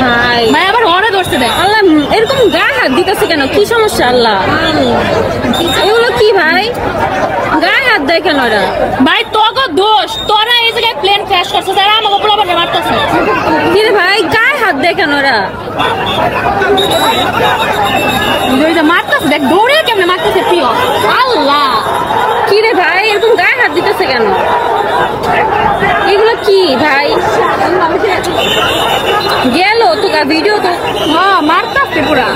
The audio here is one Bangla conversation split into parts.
ভাই ভাই আবার ওরে ধরছে দেখ আল্লাহ এরকম গায়ে হাত দিতেছে কেন কি সমস্যা আল্লাহ এগুলো কি ভাই গায়ে হাত দেয় কেন ওরা ভাই তোকে দোষ তোরা এই জায়গায় প্লেন ক্র্যাশ করছে তারা আমাকে প্রবলেম মারতেছে কি রে ভাই গায়ে হাত দেয় কেন ওরা মারতেছে দেখ দৌড়ে কেমনে মারতেছে প্রিয় আল্লাহ কি রে ভাই এরকম গায়ে হাত দিতেছে কেন এগুলো কি ভাই গেল তো ভিডিও তো হ্যাঁ মারতেছে পুরা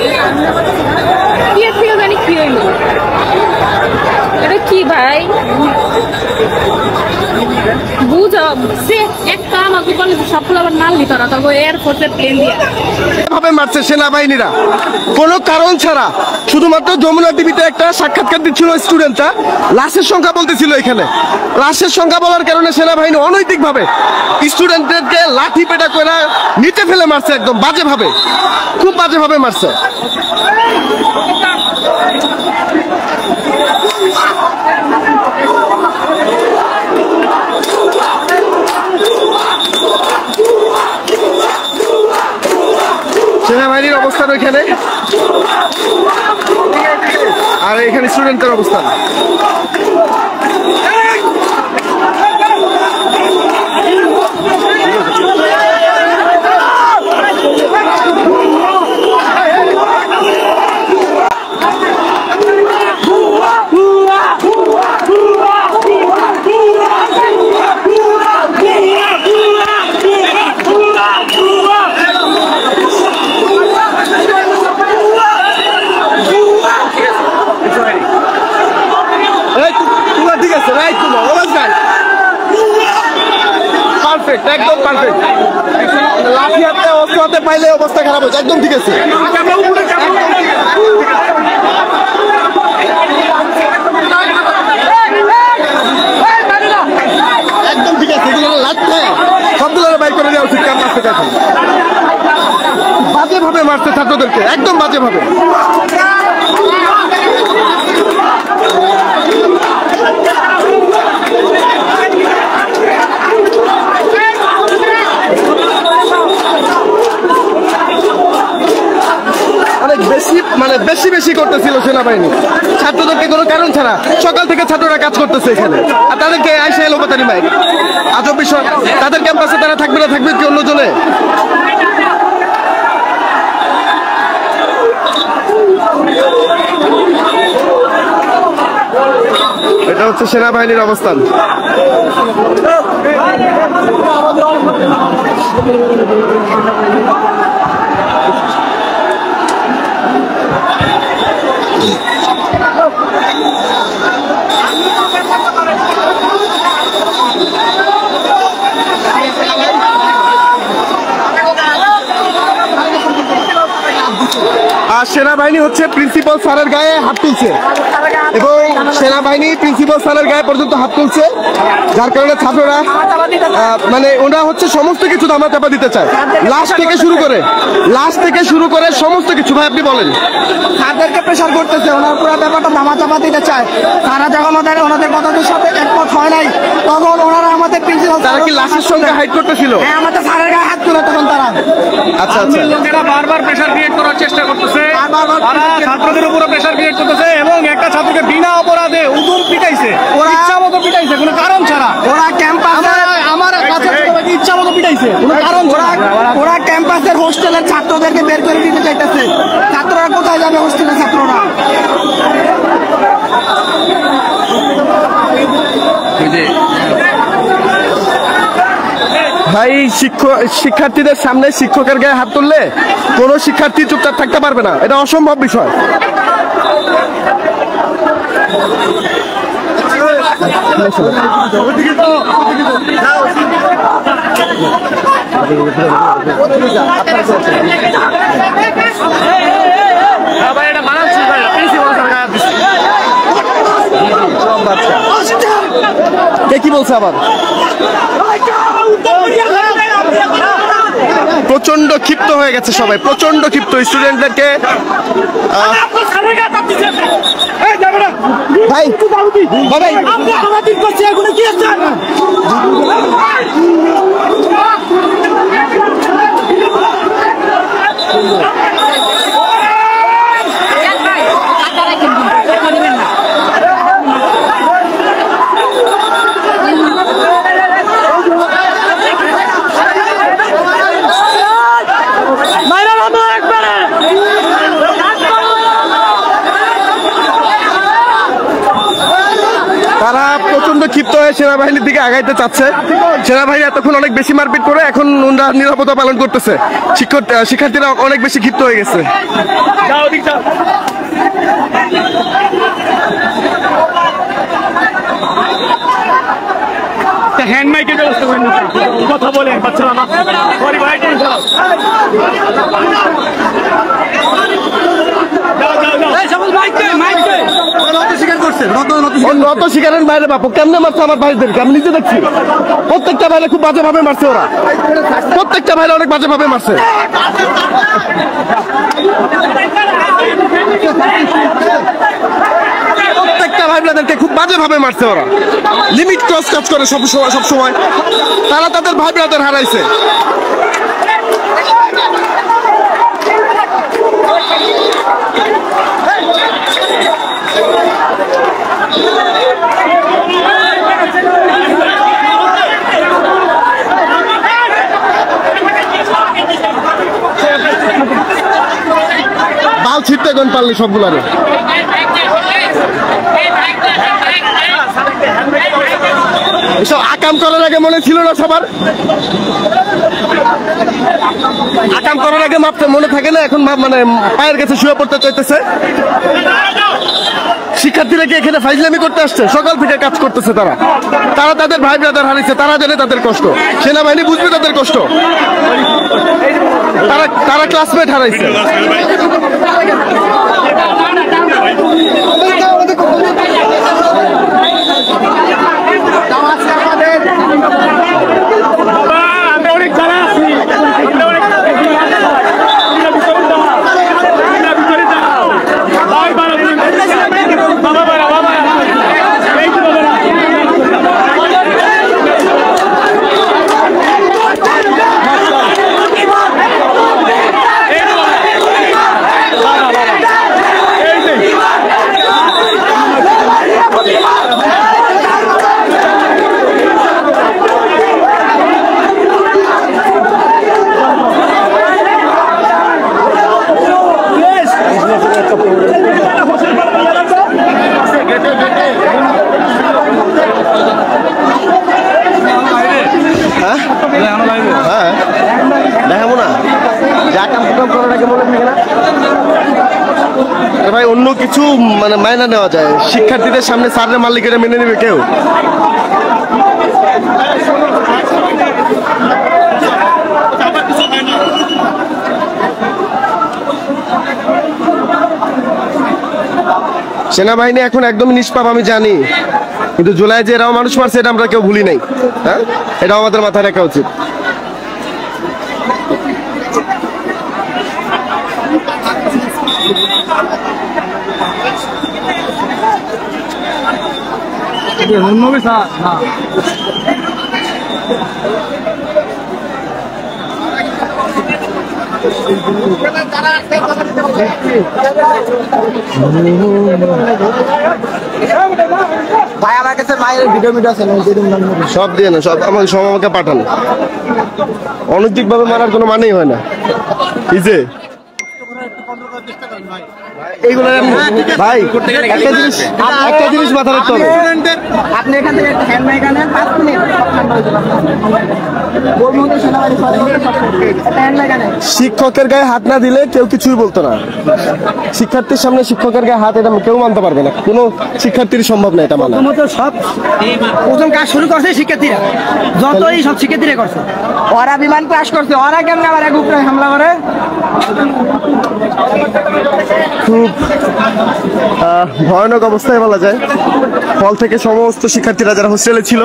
কি থেকে জানি কি হইলো এটা কি ভাই বুঝো সে এক কাম আগে বলে সবগুলো আবার নাল দিত না তবে এয়ারফোর্সে প্লেন দিয়ে ভাবে মারছে সেনাবাহিনীরা কোনো কারণ ছাড়া শুধুমাত্র যমুনা টিভিতে একটা সাক্ষাৎকার দিচ্ছিল স্টুডেন্টরা লাশের সংখ্যা বলতেছিল এখানে লাশের সংখ্যা বলার কারণে সেনাবাহিনী অনৈতিকভাবে স্টুডেন্টদেরকে লাঠি পেটা করে নিচে ফেলে মারছে একদম বাজেভাবে খুব বাজেভাবে মারছে সেনাবাহিনীর অবস্থান ওইখানে আর এখানে স্টুডেন্টের অবস্থান একদম পারফেক্ট লাঠি হাতে অস্ত্র হাতে পাইলে অবস্থা খারাপ হয়েছে একদম ঠিক আছে একদম ঠিক আছে এগুলো লাগছে সবগুলো বাইর করে দেওয়া উচিত কাম মারতে চাইছে বাজেভাবে মারছে ছাত্রদেরকে একদম বাজেভাবে বেশি বেশি করতেছিল সেনাবাহিনী ছাত্রদেরকে কোনো কারণ ছাড়া সকাল থেকে ছাত্ররা কাজ করতেছে এখানে আর তাদেরকে আইসা এলো পাতারি মাইক আজব বিষয় তাদের ক্যাম্পাসে তারা থাকবে না থাকবে কি অন্যজনে এটা হচ্ছে সেনাবাহিনীর অবস্থান সেনাবাহিনী হচ্ছে প্রিন্সিপাল স্যারের গায়ে হাত তুলছে এবং সেনাবাহিনী প্রিন্সিপাল স্যারের গায়ে পর্যন্ত হাত তুলছে যার কারণে ছাত্ররা মানে ওরা হচ্ছে সমস্ত কিছু ধামা চাপা দিতে চায় লাশ থেকে শুরু করে সমস্ত কিছু ভাই আপনি বলেন তাদেরকে প্রেশার করতেছে ওনার পুরো ব্যাপারটা ধামা চাপা দিতে চায় তারা যখন ওনাদের কথাদের সাথে একমত হয় নাই তখন ওনারা আমাদের প্রিন্সিপাল তারা কি লাশের সঙ্গে হাইট করতেছিল হ্যাঁ আমাদের স্যারের গায়ে হাত তুলে তখন তারা আচ্ছা আচ্ছা লোকেরা বারবার প্রেশার ক্রিয়েট করার চেষ্টা করতেছে তারা ছাত্রদের উপরে প্রেশার ক্রিয়েট করতেছে এবং একটা ছাত্রকে বিনা অপরাধে উদুম পিটাইছে ইচ্ছা মতো পিটাইছে কোনো কারণ ছাড়া ওরা ক্যাম্পাসে আমার কাছে ইচ্ছা মতো পিটাইছে কোনো কারণ ছাড়া ওরা ক্যাম্পাসের হোস্টেলের ছাত্রদেরকে বের করে দিতে চাইতেছে ছাত্ররা কোথায় যাবে হোস্টেলের ছাত্ররা ভাই শিক্ষার্থীদের সামনে শিক্ষকের গায়ে হাত তুললে কোনো শিক্ষার্থী চুপচাপ থাকতে পারবে না এটা অসম্ভব বিষয় কি বলছে আবার প্রচন্ড ক্ষিপ্ত হয়ে গেছে সবাই প্রচন্ড ক্ষিপ্ত স্টুডেন্টদেরকে ভাই ভাই হয়ে সেনাবাহিনীর দিকে আগাইতে চাচ্ছে। সেনাবাহিনী এতক্ষণ অনেক বেশি মারপিট করে এখন ওনারা নিরাপত্তা পালন করতেছে। শিক্ষার্থীরা অনেক বেশি ক্ষিপ্ত হয়ে গেছে। হ্যান্ড মাইকের ব্যবস্থা করেন, কথা বলেন বাচ্চারা না। সরি ভাই, নত শিকারের বাইরে বাপু কেমনে মারছে আমার ভাইদেরকে আমি নিজে দেখছি। প্রত্যেকটা ভাইরে খুব বাজে ভাবে মারছে ওরা, প্রত্যেকটা ভাইরে অনেক বাজে ভাবে মারছে। প্রত্যেকটা ভাই ব্রাদারকে খুব বাজে ভাবে মারছে ওরা। লিমিট ক্রস কাজ করে সব সময়। তারা তাদের ভাই ব্রাদার হারাইছে। বাল ছিটতে কোন পারলে সবগুলারে। এসব আকাম করার আগে মনে ছিল না সবার? আকাম করার আগে মাপতে মনে থাকে না? এখন মানে পায়ের কাছে শুয়ে পড়তে চাইতেছে। শিক্ষার্থীরা কি এখানে ফাইজলামি করতে আসছে? সকাল থেকে কাজ করতেছে তারা। তারা তাদের ভাই ব্রাদার হারিয়েছে, তারা জানে তাদের কষ্ট। সেনাবাহিনী বুঝবে তাদের কষ্ট। তারা ক্লাসমেট হারাইছে। আমরা অনেক জানা আছি, দেখাবো না যা কাম করার আগে মনে থাকে না ভাই। অন্য কিছু মানে মাইনা নেওয়া যায়, শিক্ষার্থীদের সামনে স্যারের মালিকেরা মেনে নেবে কেউ? সেনাবাহিনী এখন একদম নিষ্পাপ আমি জানি, কিন্তু জুলাই যে এরাও মানুষ মারছে এটা আমরা কেউ ভুলি নাই। হ্যাঁ, এটাও আমাদের মাথায় রাখা উচিত। ভাই আমার কাছে মায়ের ভিডিও আছে, সব দিয়ে না, সব আমাকে পাঠান। অনৈতিক ভাবে মারার কোনো মানেই হয় না। এই যে এইগুলো ভাই একটা জিনিস মাথা রাখতে হবে। আপনি এখান থেকে হ্যান্ড মাইক আনেন, 5 মিনিট শিক্ষকের গায়ে হাত না দিলে কেউ কিছুই বলতো না। শিক্ষার্থীর সামনে শিক্ষকের গায়ে হাত এটা কেউ মানতে পারবে না, কোনো শিক্ষার্থীর সম্ভব না এটা মানা। সব প্রথম কাজ শুরু করছে শিক্ষার্থীরা, যতই সব শিক্ষার্থীরা করছে। ওরা বিমান ক্রাশ করছে, ওরা কেমন আবার এক উপরে হামলা করে। খুব ভয়ানক অবস্থায় বলা যায়। হল থেকে সমস্ত শিক্ষার্থীরা যারা হোস্টেলে ছিল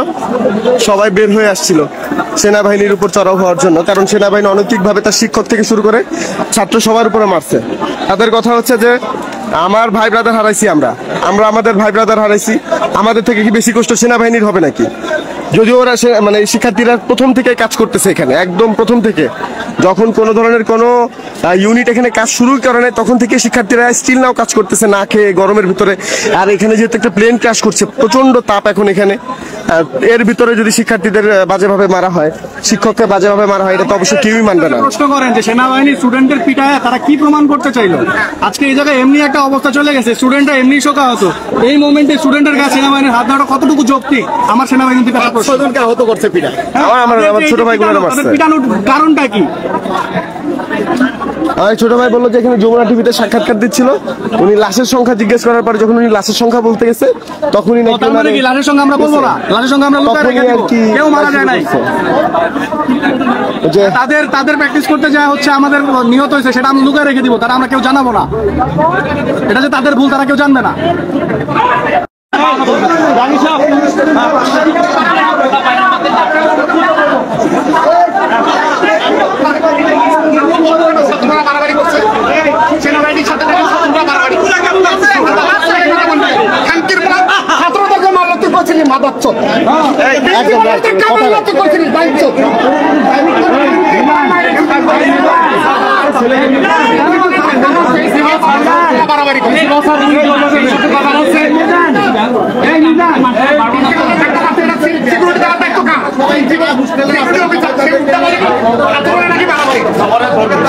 সবাই বের হয়ে আসছিল সেনাবাহিনীর উপর চড়াও হওয়ার জন্য, কারণ সেনাবাহিনী অনৈতিকভাবে তার শিক্ষক থেকে শুরু করে ছাত্র সবার উপরে মারছে। তাদের কথা হচ্ছে যে আমার ভাই ব্রাদার হারাইছি, আমরা আমাদের ভাই ব্রাদার হারাইছি, আমাদের থেকে কি বেশি কষ্ট সেনাবাহিনীর হবে নাকি? যদিও ওরা মানে শিক্ষার্থীরা প্রথম থেকে কাজ করতেছে এখানে, একদম প্রথম থেকে যখন কোনো ধরনের কোনো ইউনিট এখানে কাজ শুরু করে নাই তখন থেকে শিক্ষার্থীরা স্টিল নাও কাজ করতেছে না খেয়ে গরমের ভিতরে। আর এখানে যেহেতু একটা প্লেন ক্র্যাশ করছে, প্রচন্ড তাপ এখন এখানে, এর ভিতরে যদি শিক্ষার্থীদের বাজেভাবে মারা হয়, শিক্ষককে বাজেভাবে মারা হয়, এটা তো অবশ্যই কেউই মানবে না। প্রশ্ন করেন যে সেনাবাহিনী স্টুডেন্টের পিটায় তারা কি প্রমাণ করতে চাইলো? আজকে এই জায়গায় এমনি একটা অবস্থা চলে গেছে, স্টুডেন্টরা এমনি শোকা হতো, এই মোমেন্টে স্টুডেন্টের কাছে সেনাবাহিনীর হাত ধরা কতটুকু যৌক্তিক? আমার সেনাবাহিনী থেকে জনকে আহত করছে পিটা, আমার ছোট ভাইগুলো মারছে। পিটানোর কারণটা কি? আমার ছোট ভাই বললো যে এখানে যমুনা টিভিতে সাক্ষাৎকার দিচ্ছিল, উনি লাশের সংখ্যা জিজ্ঞেস করার পরে যখন উনি লাশের সংখ্যা বলতে গেছে তখনই নাকি কি লাশের সংখ্যা আমরা বলবো না, লাশের সংখ্যা আমরা লুকায় রেখে দেব, কেউ মারা যায় নাই। তাদের প্র্যাকটিস করতে যায় হচ্ছে আমাদের নিহত হয়েছে, সেটা আমরা লুকায় রেখে দিব, তারা আমরা কেউ জানাবো না। এটা যে তাদের ভুল, তারা কেউ জানবে না।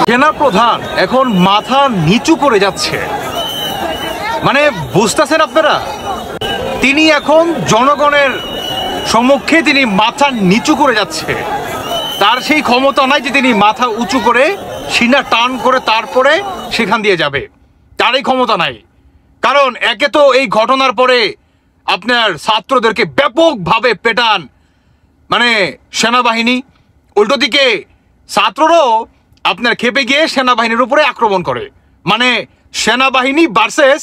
সেনাপ্রধান এখন মাথা নিচু করে যাচ্ছে, মানে বুঝতেছেন আপনারা? তিনি এখন জনগণের সম্মুখে তিনি মাথা নিচু করে যাচ্ছে। তার সেই ক্ষমতা নাই যে তিনি মাথা উঁচু করে সিনা টান করে তারপরে সেখান দিয়ে যাবে, তার এই ক্ষমতা নাই। কারণ একে তো এই ঘটনার পরে আপনার ছাত্রদেরকে ব্যাপকভাবে পেটান মানে সেনাবাহিনী, উল্টো দিকে ছাত্ররাও আপনার খেপে গিয়ে সেনাবাহিনীর উপরে আক্রমণ করে, মানে সেনাবাহিনী ভার্সেস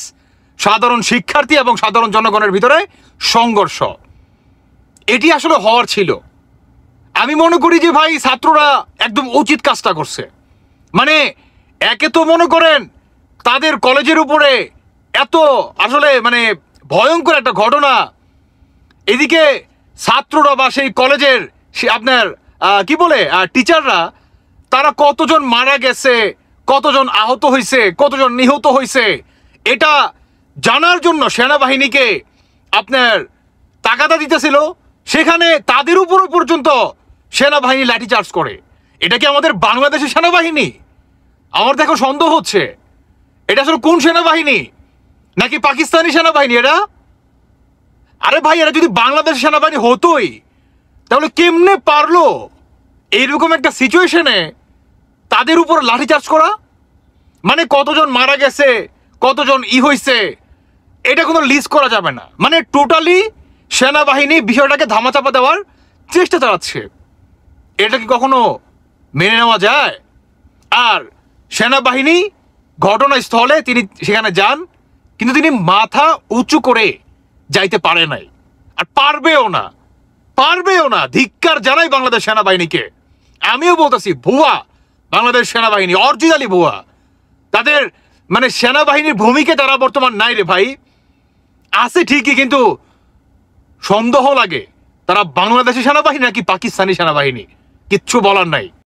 সাধারণ শিক্ষার্থী এবং সাধারণ জনগণের ভিতরে সংঘর্ষ। এটি আসলে হওয়ার ছিল। আমি মনে করি যে ভাই ছাত্ররা একদম উচিত কাজটা করছে। মানে একে তো মনে করেন তাদের কলেজের উপরে এত আসলে মানে ভয়ঙ্কর একটা ঘটনা, এদিকে ছাত্ররা বা সেই কলেজের আপনার কি বলে টিচাররা, তারা কতজন মারা গেছে, কতজন আহত হয়েছে, কতজন নিহত হয়েছে, এটা জানার জন্য সেনাবাহিনীকে আপনার তাগাদা দিতেছিল। সেখানে তাদের উপর পর্যন্ত সেনাবাহিনী লাঠিচার্জ করে। এটা কি আমাদের বাংলাদেশের সেনাবাহিনী? আমার দেখো সন্দেহ হচ্ছে এটা আসলে কোন সেনাবাহিনী, নাকি পাকিস্তানি সেনাবাহিনী এরা? আরে ভাই, এরা যদি বাংলাদেশের সেনাবাহিনী হতোই তাহলে কেমনে পারলো এইরকম একটা সিচুয়েশনে তাদের উপর লাঠিচার্জ করা? মানে কতজন মারা গেছে, কতজন হয়েছে, এটা কোনো লিস্ট করা যাবে না। মানে টোটালি সেনাবাহিনী বিষয়টাকে ধামাচাপা দেওয়ার চেষ্টা চালাচ্ছে। এটা কি কখনো মেনে নেওয়া যায়? আর সেনাবাহিনী ঘটনাস্থলে তিনি সেখানে যান, কিন্তু তিনি মাথা উঁচু করে যাইতে পারে নাই, আর পারবেও না। ধিক্কার জানাই বাংলাদেশ সেনাবাহিনীকে। আমিও বলতেছি ভুয়া বাংলাদেশ সেনাবাহিনী, অরিজিনালি ভুয়া। তাদের মানে সেনাবাহিনীর ভূমিকা তারা বর্তমান নাই রে ভাই, আছে ঠিকই, কিন্তু সন্দেহ লাগে তারা বাংলাদেশের সেনাবাহিনী নাকি পাকিস্তানি সেনাবাহিনী, কিচ্ছু বলার নাই।